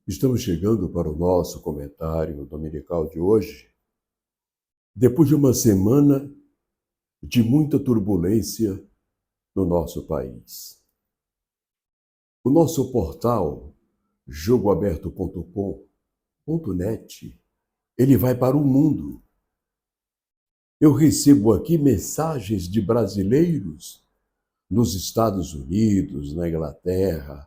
Estamos chegando para o nosso comentário dominical de hoje, depois de uma semana de muita turbulência no nosso país. O nosso portal jogoaberto.com.net, ele vai para o mundo. Eu recebo aqui mensagens de brasileiros nos Estados Unidos, na Inglaterra,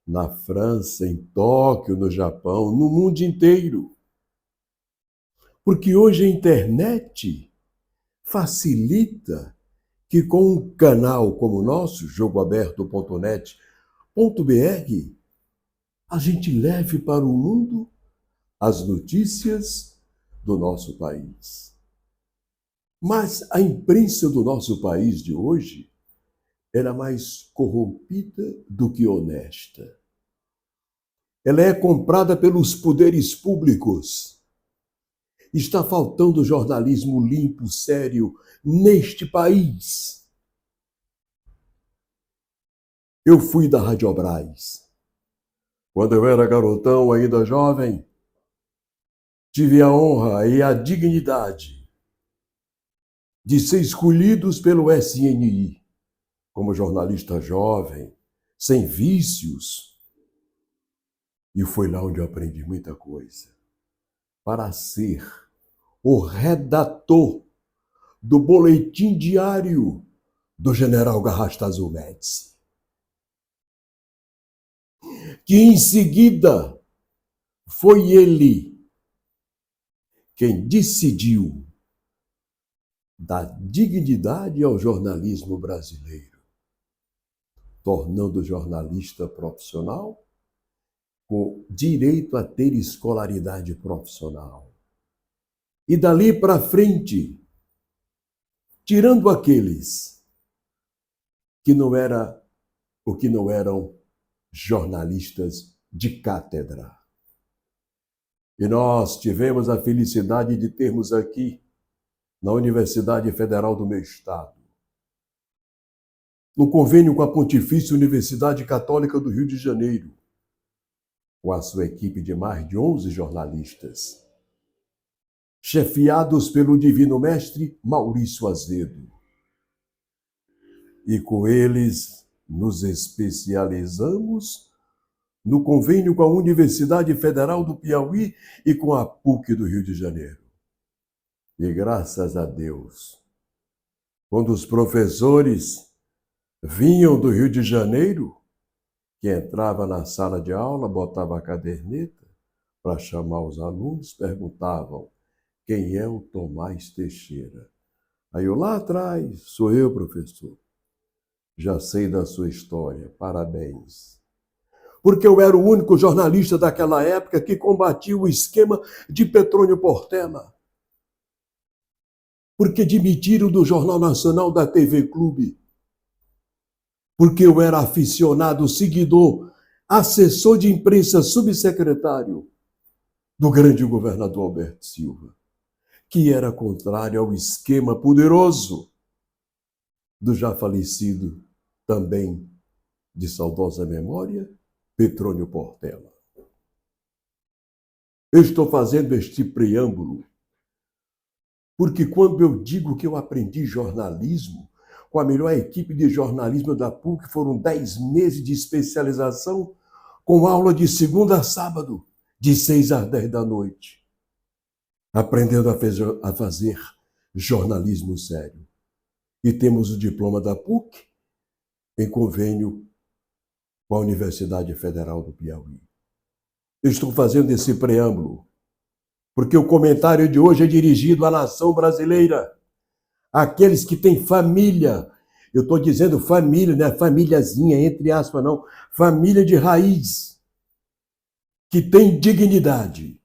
na França, em Tóquio, no Japão, no mundo inteiro. Porque hoje a internet facilita que com um canal como o nosso, jogoaberto.net.br, a gente leve para o mundo as notícias do nosso país. Mas a imprensa do nosso país de hoje era mais corrompida do que honesta. Ela é comprada pelos poderes públicos. Está faltando jornalismo limpo, sério, neste país. Eu fui da Radiobras. Quando eu era garotão, ainda jovem, tive a honra e a dignidade de ser escolhidos pelo SNI como jornalista jovem, sem vícios. E foi lá onde eu aprendi muita coisa. Para ser o redator do boletim diário do general Garrastazu Médici, que em seguida foi ele quem decidiu dar dignidade ao jornalismo brasileiro, tornando o jornalista profissional com direito a ter escolaridade profissional. E dali para frente, tirando aqueles que não eram jornalistas de cátedra. E nós tivemos a felicidade de termos aqui, na Universidade Federal do meu estado, no convênio com a Pontifícia Universidade Católica do Rio de Janeiro, com a sua equipe de mais de 11 jornalistas, chefiados pelo divino mestre Maurício Azedo. E com eles nos especializamos no convênio com a Universidade Federal do Piauí e com a PUC do Rio de Janeiro. E graças a Deus, quando os professores vinham do Rio de Janeiro, que entrava na sala de aula, botava a caderneta para chamar os alunos, perguntavam: quem é o Tomás Teixeira? Aí eu lá atrás: sou eu, professor. Já sei da sua história, parabéns. Porque eu era o único jornalista daquela época que combatia o esquema de Petrônio Portela. Porque demitiram do Jornal Nacional da TV Clube. Porque eu era aficionado, seguidor, assessor de imprensa, subsecretário do grande governador Alberto Silva, que era contrário ao esquema poderoso do já falecido, também de saudosa memória, Petrônio Portela. Eu estou fazendo este preâmbulo porque quando eu digo que eu aprendi jornalismo com a melhor equipe de jornalismo da PUC, foram 10 meses de especialização, com aula de segunda a sábado, de 6 às 10 da noite, aprendendo a fazer jornalismo sério. E temos o diploma da PUC em convênio com a Universidade Federal do Piauí. Eu estou fazendo esse preâmbulo porque o comentário de hoje é dirigido à nação brasileira, àqueles que têm família. Eu estou dizendo família, não é famíliazinha, entre aspas, não. Família de raiz, que tem dignidade,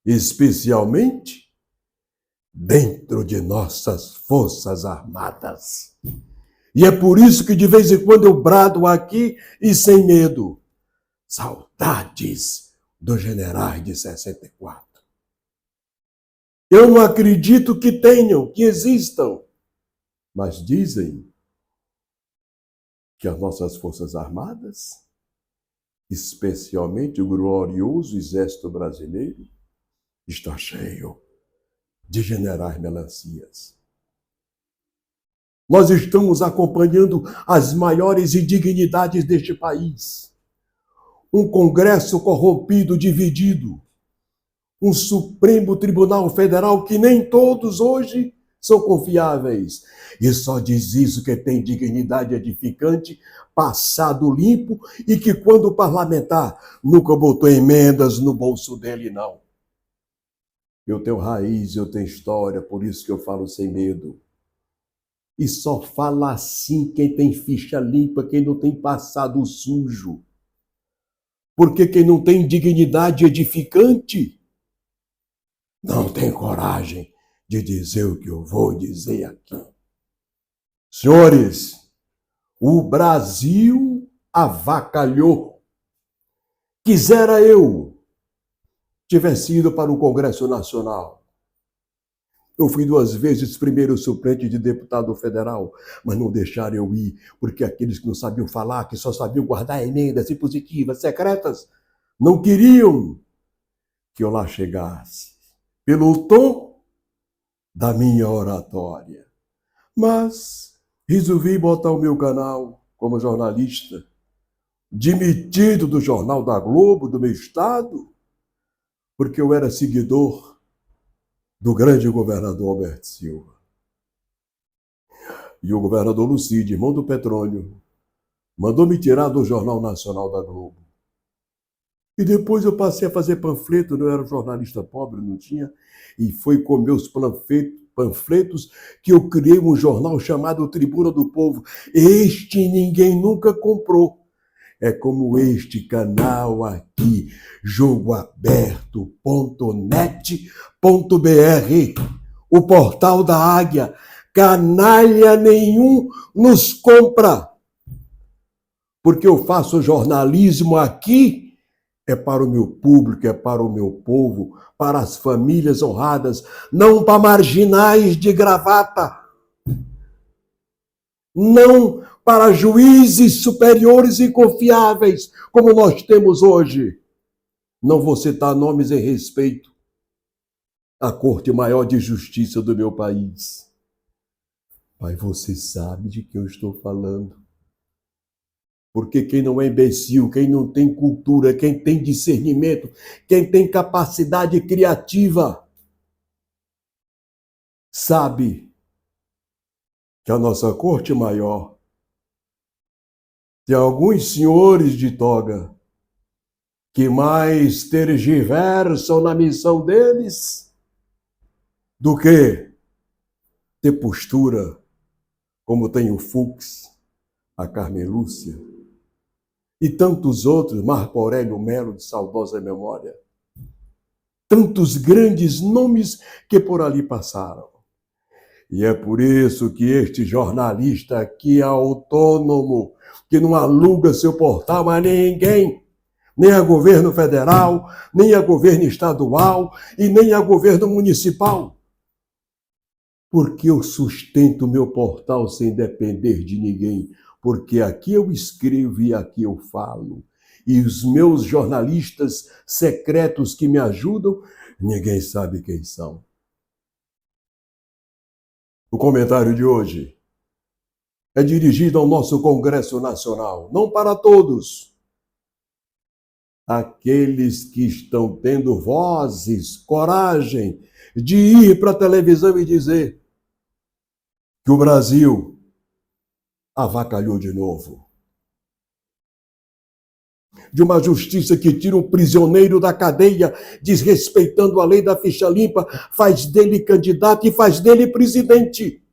especialmente dentro de nossas Forças Armadas. E é por isso que de vez em quando eu brado aqui e sem medo: saudades dos generais de 64. Eu não acredito que tenham, que existam, mas dizem que as nossas Forças Armadas especialmente o glorioso Exército Brasileiro, está cheio de generais melancias. Nós estamos acompanhando as maiores indignidades deste país. Um Congresso corrompido, dividido. Um Supremo Tribunal Federal que nem todos hoje são confiáveis. E só diz isso que tem dignidade edificante, passado limpo, e que quando o parlamentar nunca botou emendas no bolso dele, não. Eu tenho raiz, eu tenho história, por isso que eu falo sem medo. E só fala assim quem tem ficha limpa, quem não tem passado sujo. Porque quem não tem dignidade edificante não tem coragem de dizer o que eu vou dizer aqui. Senhores, o Brasil avacalhou. Quisera eu tivesse ido para o Congresso Nacional. Eu fui 2 vezes primeiro suplente de deputado federal, mas não deixaram eu ir, porque aqueles que não sabiam falar, que só sabiam guardar emendas impositivas secretas, não queriam que eu lá chegasse, pelo tom da minha oratória. Mas resolvi botar o meu canal como jornalista, demitido do Jornal da Globo, do meu estado, porque eu era seguidor do grande governador Alberto Silva. E o governador Lucídio, irmão do Petrônio, mandou me tirar do Jornal Nacional da Globo. E depois eu passei a fazer panfleto, não era um jornalista pobre, não tinha, e foi com meus panfletos que eu criei um jornal chamado Tribuna do Povo. Este ninguém nunca comprou. É como este canal aqui, jogoaberto.net.br, o portal da Águia. Canalha nenhum nos compra. Porque eu faço jornalismo aqui, é para o meu público, é para o meu povo, para as famílias honradas, não para marginais de gravata. Não para juízes superiores e confiáveis, como nós temos hoje. Não vou citar nomes em respeito à Corte Maior de Justiça do meu país. Mas você sabe de que eu estou falando. Porque quem não é imbecil, quem não tem cultura, quem tem discernimento, quem tem capacidade criativa, sabe que a nossa Corte Maior tem alguns senhores de toga que mais tergiversam na missão deles do que ter postura, como tem o Fux, a Carmen Lúcia e tantos outros, Marco Aurélio Melo, de saudosa memória. Tantos grandes nomes que por ali passaram. E é por isso que este jornalista aqui é autônomo, que não aluga seu portal a ninguém, nem a governo federal, nem a governo estadual e nem a governo municipal. Porque eu sustento meu portal sem depender de ninguém, porque aqui eu escrevo e aqui eu falo. E os meus jornalistas secretos que me ajudam, ninguém sabe quem são. O comentário de hoje é dirigido ao nosso Congresso Nacional, não para todos. Aqueles que estão tendo vozes, coragem de ir para a televisão e dizer que o Brasil avacalhou de novo. De uma justiça que tira um prisioneiro da cadeia, desrespeitando a lei da ficha limpa, faz dele candidato e faz dele presidente.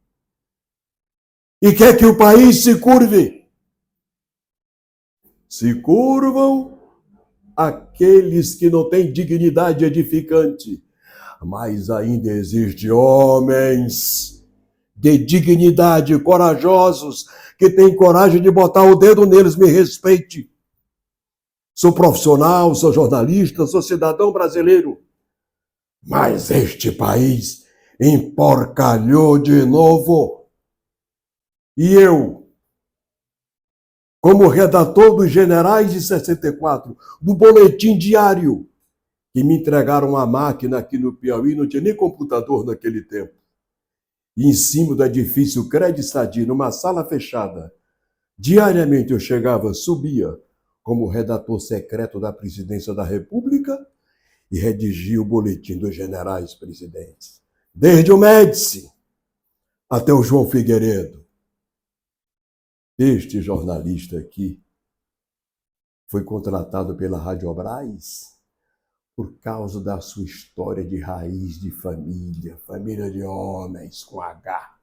E quer que o país se curve. Se curvam aqueles que não têm dignidade edificante. Mas ainda existem homens de dignidade, corajosos, que têm coragem de botar o dedo neles, me respeite. Sou profissional, sou jornalista, sou cidadão brasileiro. Mas este país emporcalhou de novo. E eu como redator dos generais de 64, do boletim diário, que me entregaram uma máquina aqui no Piauí, não tinha nem computador naquele tempo. E em cima do edifício Crédito Sadi, numa sala fechada, diariamente eu chegava, subia como redator secreto da Presidência da República e redigia o boletim dos generais presidentes. Desde o Médici até o João Figueiredo. Este jornalista aqui foi contratado pela Radiobras por causa da sua história de raiz de família, família de homens com H.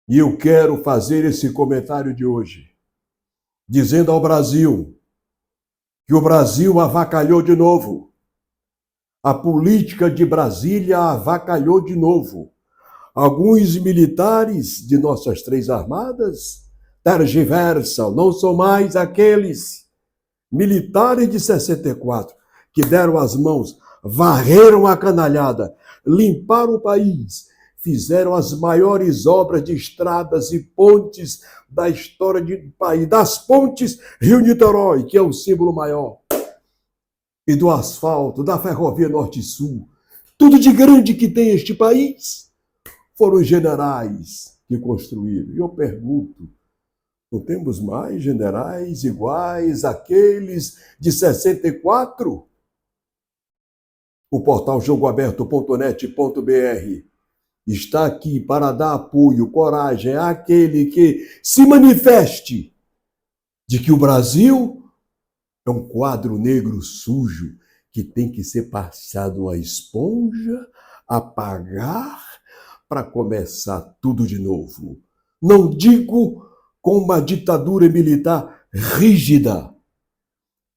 E eu quero fazer esse comentário de hoje, dizendo ao Brasil que o Brasil avacalhou de novo. A política de Brasília avacalhou de novo. Alguns militares de nossas três armadas tergiversam, não são mais aqueles militares de 64 que deram as mãos, varreram a canalhada, limparam o país, fizeram as maiores obras de estradas e pontes da história do país, das pontes Rio-Niterói, que é o símbolo maior, e do asfalto, da ferrovia Norte-Sul, tudo de grande que tem este país, foram os generais que construíram. E eu pergunto, não temos mais generais iguais àqueles de 64? O portal jogoaberto.net.br está aqui para dar apoio, coragem àquele que se manifeste de que o Brasil é um quadro negro sujo que tem que ser passado a esponja, apagar, para começar tudo de novo. Não digo com uma ditadura militar rígida,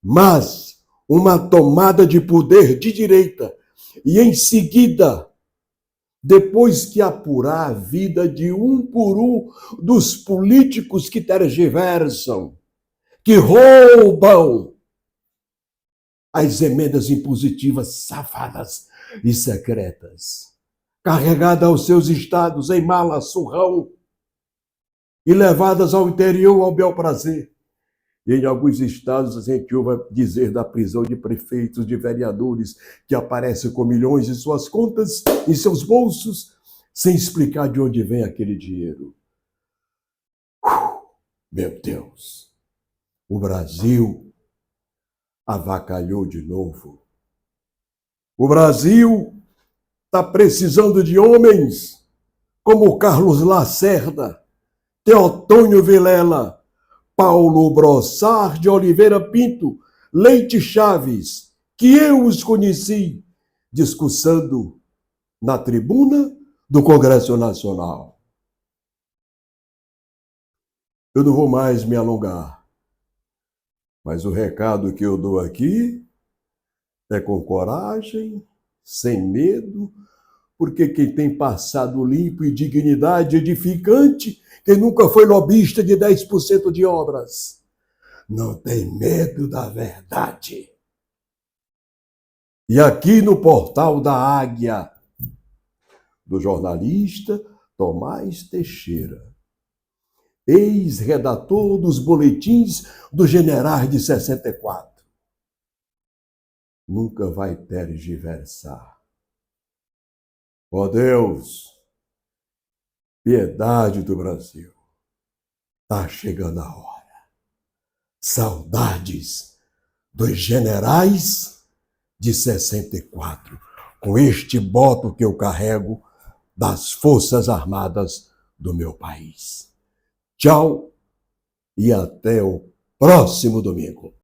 mas uma tomada de poder de direita e, em seguida, depois que apurar a vida de um por um dos políticos que tergiversam, que roubam as emendas impositivas safadas e secretas, carregadas aos seus estados em mala surrão e levadas ao interior ao bel prazer. E em alguns estados a gente ouve dizer da prisão de prefeitos, de vereadores, que aparecem com milhões em suas contas, em seus bolsos, sem explicar de onde vem aquele dinheiro. Meu Deus, o Brasil avacalhou de novo. O Brasil está precisando de homens como Carlos Lacerda, Teotônio Vilela, Paulo Brossard de Oliveira Pinto, Leite Chaves, que eu os conheci discursando na tribuna do Congresso Nacional. Eu não vou mais me alongar, mas o recado que eu dou aqui é com coragem, sem medo, porque quem tem passado limpo e dignidade edificante, quem nunca foi lobista de 10% de obras, não tem medo da verdade. E aqui no portal da Águia, do jornalista Tomás Teixeira, ex-redator dos boletins dos generais de 64, nunca vai tergiversar. Ó Deus, piedade do Brasil, está chegando a hora. Saudades dos generais de 64, com este voto que eu carrego das Forças Armadas do meu país. Tchau e até o próximo domingo.